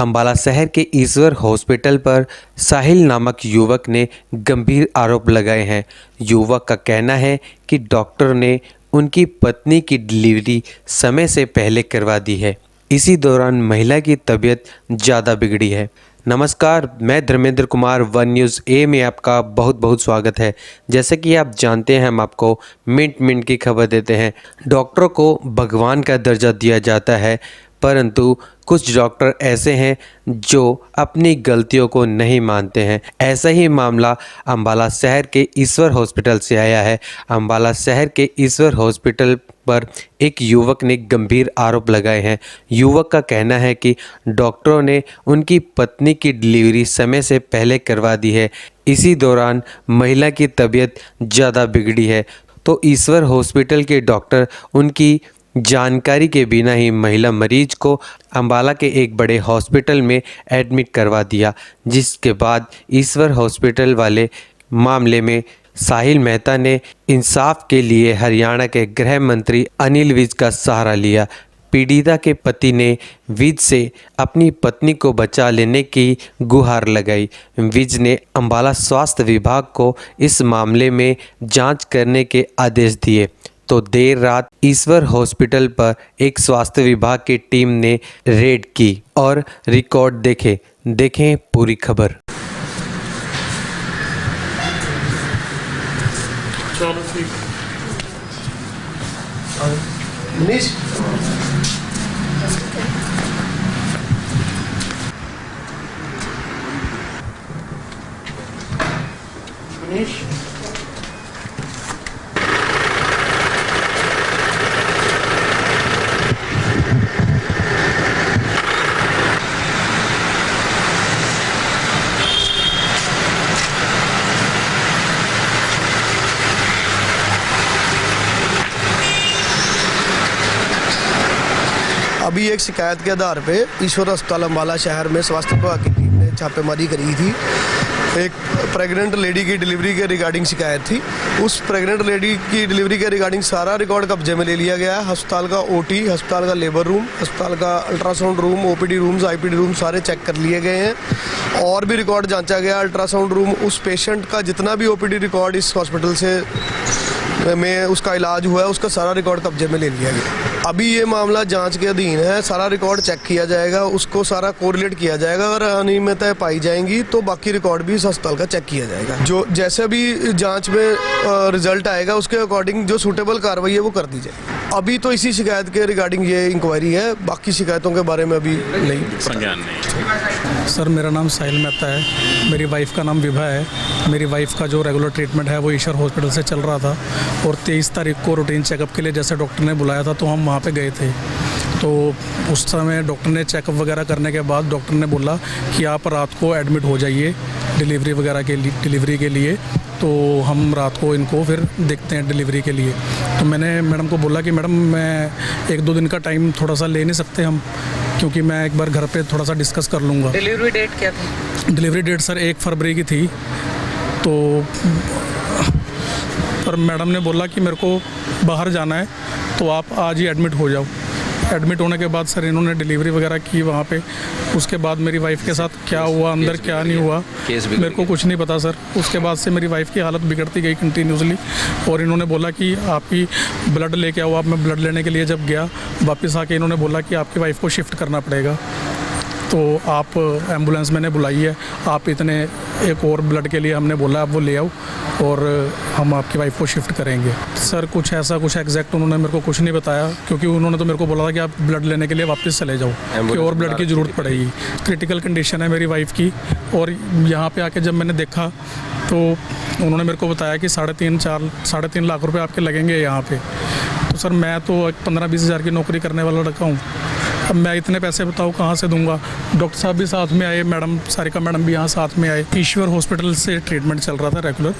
अम्बाला शहर के ईश्वर हॉस्पिटल पर साहिल नामक युवक ने गंभीर आरोप लगाए हैं। युवक का कहना है कि डॉक्टर ने उनकी पत्नी की डिलीवरी समय से पहले करवा दी है। इसी दौरान महिला की तबीयत ज़्यादा बिगड़ी है। नमस्कार, मैं धर्मेंद्र कुमार, वन न्यूज़ ए में आपका बहुत बहुत स्वागत है। जैसे कि आप जानते हैं, हम आपको मिनट की खबर देते हैं। डॉक्टरों को भगवान का दर्जा दिया जाता है, परंतु कुछ डॉक्टर ऐसे हैं जो अपनी गलतियों को नहीं मानते हैं। ऐसा ही मामला अम्बाला शहर के ईश्वर हॉस्पिटल से आया है। अम्बाला शहर के ईश्वर हॉस्पिटल पर एक युवक ने गंभीर आरोप लगाए हैं। युवक का कहना है कि डॉक्टरों ने उनकी पत्नी की डिलीवरी समय से पहले करवा दी है। इसी दौरान महिला की तबीयत ज़्यादा बिगड़ी है, तो ईश्वर हॉस्पिटल के डॉक्टर उनकी जानकारी के बिना ही महिला मरीज को अम्बाला के एक बड़े हॉस्पिटल में एडमिट करवा दिया, जिसके बाद ईश्वर हॉस्पिटल वाले मामले में साहिल मेहता ने इंसाफ के लिए हरियाणा के गृह मंत्री अनिल विज का सहारा लिया। पीड़िता के पति ने विज से अपनी पत्नी को बचा लेने की गुहार लगाई। विज ने अम्बाला स्वास्थ्य विभाग को इस मामले में जांच करने के आदेश दिए, तो देर रात ईश्वर हॉस्पिटल पर एक स्वास्थ्य विभाग की टीम ने रेड की और रिकॉर्ड देखें पूरी खबर। चलो ठीक। मनीष मनीष अभी एक शिकायत के आधार पे ईश्वर अस्पताल अम्बाला शहर में स्वास्थ्य विभाग की टीम ने छापेमारी करी थी। एक प्रेग्नेंट लेडी की डिलीवरी के रिगार्डिंग शिकायत थी। उस प्रेग्नेंट लेडी की डिलीवरी के रिगार्डिंग सारा रिकॉर्ड कब्जे में ले लिया गया है। अस्पताल का ओटी, अस्पताल का लेबर रूम, अस्पताल का ultrasound room, OPD rooms, IPD room सारे चेक कर लिए गए हैं और भी रिकॉर्ड जांचा गया। अल्ट्रासाउंड रूम, उस पेशेंट का जितना भी ओपीडी रिकॉर्ड इस हॉस्पिटल से में उसका इलाज हुआ है, उसका सारा रिकॉर्ड कब्जे में ले लिया गया। अभी ये मामला जांच के अधीन है। सारा रिकॉर्ड चेक किया जाएगा, उसको सारा कोरिलेट किया जाएगा। अगर अनियमितताएं पाई जाएंगी तो बाकी रिकॉर्ड भी इस अस्पताल का चेक किया जाएगा। जो जैसे भी जांच में रिजल्ट आएगा, उसके अकॉर्डिंग जो सूटेबल कार्रवाई है वो कर दी जाएगी। अभी तो इसी शिकायत के रिगार्डिंग ये इंक्वायरी है, बाकी शिकायतों के बारे में अभी नहीं संज्ञान नहीं। सर, मेरा नाम साहिल मेहता है। मेरी वाइफ का नाम विभा है। मेरी वाइफ का जो रेगुलर ट्रीटमेंट है वो ईश्वर हॉस्पिटल से चल रहा था और 23 तारीख को रूटीन चेकअप के लिए जैसे डॉक्टर ने बुलाया था तो हम वहाँ पे गए थे। तो उस समय डॉक्टर ने चेकअप वगैरह करने के बाद डॉक्टर ने बोला कि आप रात को एडमिट हो जाइए डिलीवरी के लिए। तो हम रात को इनको फिर देखते हैं डिलीवरी के लिए। तो मैंने मैडम को बोला कि मैडम, मैं 1-2 दिन का टाइम थोड़ा सा ले नहीं सकते हम, क्योंकि मैं एक बार घर पे थोड़ा सा डिस्कस कर लूँगा। डिलीवरी डेट क्या थी? डिलीवरी डेट सर 1 फरवरी की थी। तो पर मैडम ने बोला कि मेरे को बाहर जाना है तो आप आज ही एडमिट हो जाओ। एडमिट होने के बाद सर इन्होंने डिलीवरी वगैरह की वहाँ पे। उसके बाद मेरी वाइफ के साथ क्या हुआ, अंदर क्या नहीं हुआ, मेरे को कुछ नहीं पता सर। उसके बाद से मेरी वाइफ की हालत बिगड़ती गई कंटिन्यूसली और इन्होंने बोला कि आप ही ब्लड लेके आओ। आप मैं ब्लड लेने के लिए जब गया, वापस आके इन्होंने बोला कि आपकी वाइफ को शिफ्ट करना पड़ेगा, तो आप एम्बुलेंस मैंने बुलाई है, आप इतने एक और ब्लड के लिए हमने बोला आप वो ले आओ और हम आपकी वाइफ को शिफ्ट करेंगे। सर कुछ एग्जैक्ट उन्होंने मेरे को कुछ नहीं बताया, क्योंकि उन्होंने तो मेरे को बोला था कि आप ब्लड लेने के लिए वापस चले जाओ, कि और ब्लड की ज़रूरत पड़ेगी। क्रिटिकल कंडीशन है मेरी वाइफ की। और यहाँ पे आके जब मैंने देखा तो उन्होंने मेरे को बताया कि 3.5 लाख रुपये आपके लगेंगे यहाँ पर। तो सर मैं तो 15-20 हज़ार की नौकरी करने वाला लड़का हूँ। अब मैं इतने पैसे बताऊँ कहाँ से दूंगा। डॉक्टर साहब भी साथ में आए, मैडम सारिका मैडम भी यहाँ साथ में आए। ईश्वर हॉस्पिटल से ट्रीटमेंट चल रहा था रेगुलर।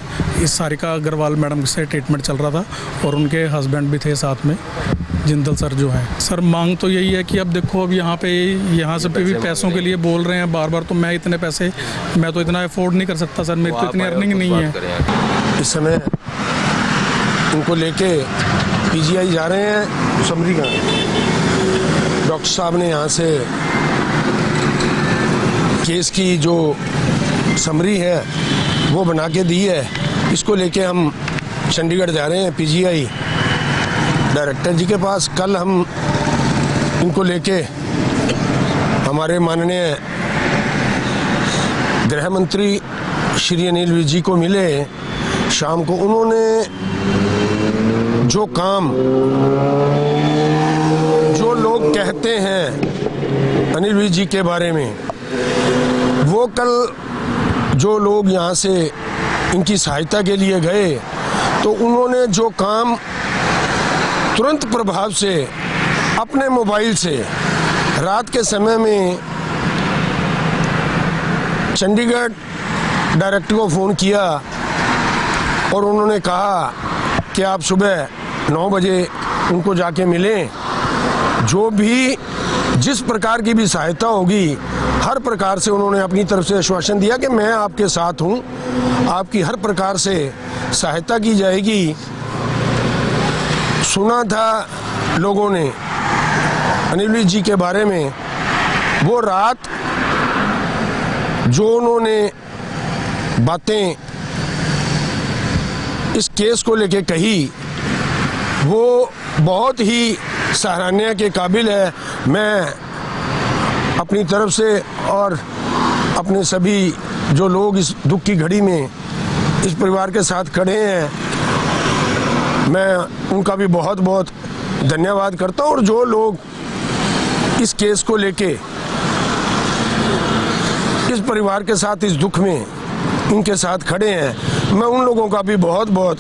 इस सारिका अग्रवाल मैडम से ट्रीटमेंट चल रहा था और उनके हस्बैंड भी थे साथ में, जिंदल सर जो है। सर मांग तो यही है कि अब देखो, अब यहाँ से भी पैसों के लिए बोल रहे हैं बार बार, तो मैं इतने पैसे मैं तो इतना अफोर्ड नहीं कर सकता सर, मेरी तो इतनी अर्निंग नहीं है। इस समय उनको लेके पीजीआई जा रहे हैं समरी का। डॉक्टर साहब ने यहाँ से केस की जो समरी है वो बना के दी है। इसको लेके हम चंडीगढ़ जा रहे हैं पीजीआई डायरेक्टर जी के पास। कल हम इनको लेके हमारे माननीय गृह मंत्री श्री अनिल विज जी को मिले शाम को। उन्होंने जो काम जो लोग कहते हैं अनिल विज जी के बारे में, वो कल जो लोग यहाँ से इनकी सहायता के लिए गए तो उन्होंने जो काम तुरंत प्रभाव से अपने मोबाइल से रात के समय में चंडीगढ़ डायरेक्टर को फ़ोन किया और उन्होंने कहा कि आप सुबह 9 बजे उनको जाके मिलें। जो भी जिस प्रकार की भी सहायता होगी हर प्रकार से उन्होंने अपनी तरफ से आश्वासन दिया कि मैं आपके साथ हूँ, आपकी हर प्रकार से सहायता की जाएगी। सुना था लोगों ने अनिल विज जी के बारे में, वो रात जो उन्होंने बातें इस केस को लेके कही वो बहुत ही सराहनीय के काबिल है। मैं अपनी तरफ से और अपने सभी जो लोग इस दुख की घड़ी में इस परिवार के साथ खड़े हैं, मैं उनका भी बहुत बहुत धन्यवाद करता हूं। और जो लोग इस केस को लेके इस परिवार के साथ इस दुख में इनके साथ खड़े हैं, मैं उन लोगों का भी बहुत बहुत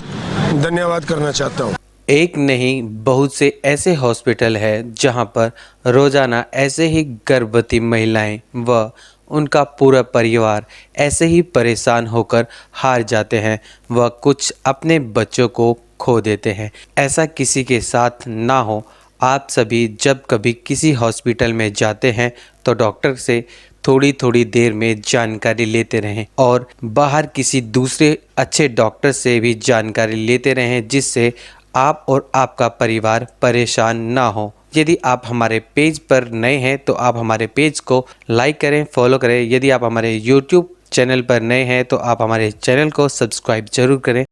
धन्यवाद करना चाहता हूं। एक नहीं बहुत से ऐसे हॉस्पिटल हैं जहां पर रोजाना ऐसे ही गर्भवती महिलाएं व उनका पूरा परिवार ऐसे ही परेशान होकर हार जाते हैं व कुछ अपने बच्चों को खो देते हैं। ऐसा किसी के साथ ना हो। आप सभी जब कभी किसी हॉस्पिटल में जाते हैं तो डॉक्टर से थोड़ी थोड़ी देर में जानकारी लेते रहें और बाहर किसी दूसरे अच्छे डॉक्टर से भी जानकारी लेते रहें, जिससे आप और आपका परिवार परेशान ना हो। यदि आप हमारे पेज पर नए हैं तो आप हमारे पेज को लाइक करें, फॉलो करें। यदि आप हमारे YouTube चैनल पर नए हैं तो आप हमारे चैनल को सब्सक्राइब जरूर करें।